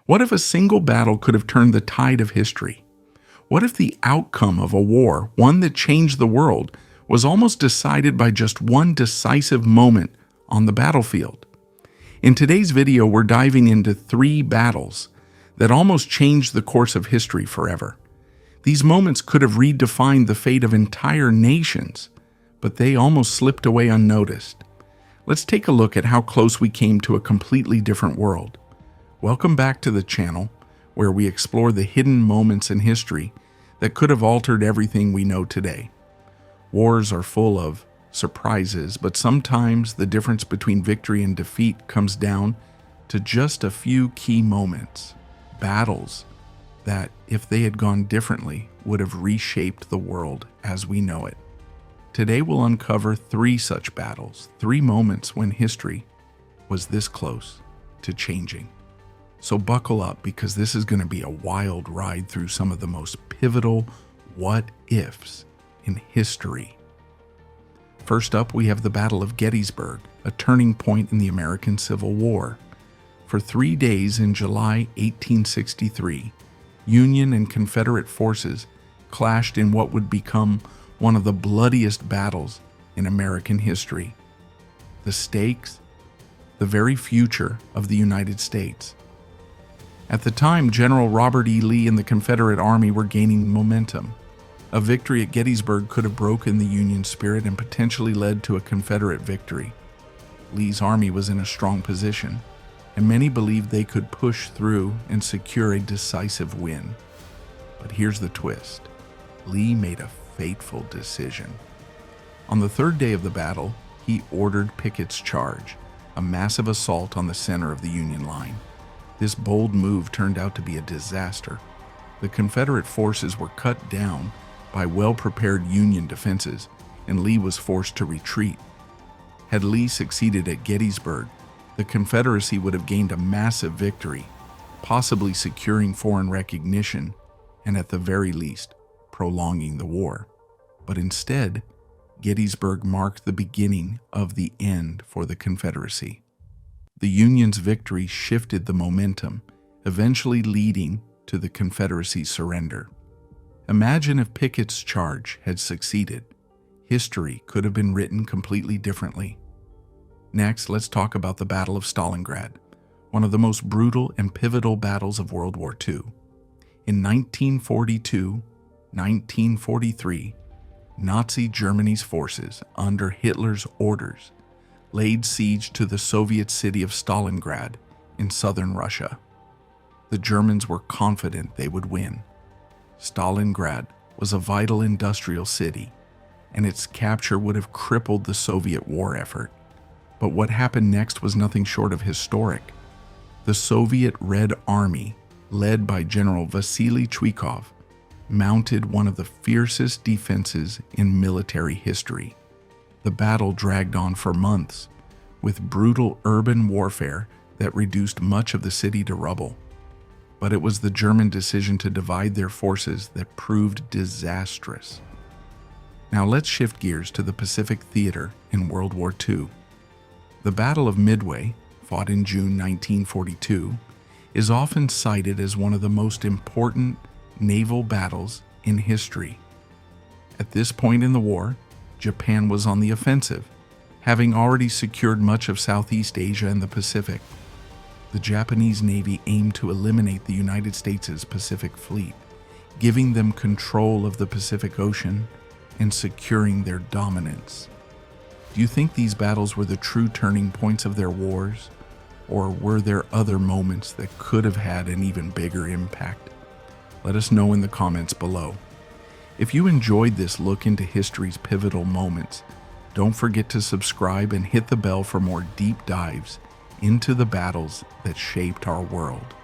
What if a single battle could have turned the tide of history? What if the outcome of a war, one that changed the world, was almost decided by just one decisive moment on the battlefield? In today's video, we're diving into 3 battles that almost changed the course of history forever. These moments could have redefined the fate of entire nations, but they almost slipped away unnoticed. Let's take a look at how close we came to a completely different world. Welcome back to the channel, where we explore the hidden moments in history that could have altered everything we know today. Wars are full of surprises, but sometimes the difference between victory and defeat comes down to just a few key moments. Battles that, if they had gone differently, would have reshaped the world as we know it. Today we'll uncover 3 such battles, 3 moments when history was this close to changing. So buckle up, because this is going to be a wild ride through some of the most pivotal what-ifs in history. First up, we have the Battle of Gettysburg, a turning point in the American Civil War. For 3 days in July 1863, Union and Confederate forces clashed in what would become one of the bloodiest battles in American history. The stakes, the very future of the United States. At the time, General Robert E. Lee and the Confederate Army were gaining momentum. A victory at Gettysburg could have broken the Union spirit and potentially led to a Confederate victory. Lee's army was in a strong position, and many believed they could push through and secure a decisive win. But here's the twist. Lee made a fateful decision. On the 3rd day of the battle, he ordered Pickett's charge, a massive assault on the center of the Union line. This bold move turned out to be a disaster. The Confederate forces were cut down by well-prepared Union defenses, and Lee was forced to retreat. Had Lee succeeded at Gettysburg, the Confederacy would have gained a massive victory, possibly securing foreign recognition and, at the very least, prolonging the war. But instead, Gettysburg marked the beginning of the end for the Confederacy. The Union's victory shifted the momentum, eventually leading to the Confederacy's surrender. Imagine if Pickett's charge had succeeded. History could have been written completely differently. Next, let's talk about the Battle of Stalingrad, one of the most brutal and pivotal battles of World War II. In 1942-1943, Nazi Germany's forces, under Hitler's orders, laid siege to the Soviet city of Stalingrad in southern Russia. The Germans were confident they would win. Stalingrad was a vital industrial city, and its capture would have crippled the Soviet war effort. But what happened next was nothing short of historic. The Soviet Red Army, led by General Vasily Chuikov, mounted one of the fiercest defenses in military history. The battle dragged on for months, with brutal urban warfare that reduced much of the city to rubble. But it was the German decision to divide their forces that proved disastrous. Now let's shift gears to the Pacific Theater in World War II. The Battle of Midway, fought in June 1942, is often cited as one of the most important naval battles in history. At this point in the war, Japan was on the offensive, having already secured much of Southeast Asia and the Pacific. The Japanese Navy aimed to eliminate the United States' Pacific Fleet, giving them control of the Pacific Ocean and securing their dominance. Do you think these battles were the true turning points of their wars, or were there other moments that could have had an even bigger impact? Let us know in the comments below. If you enjoyed this look into history's pivotal moments, don't forget to subscribe and hit the bell for more deep dives into the battles that shaped our world.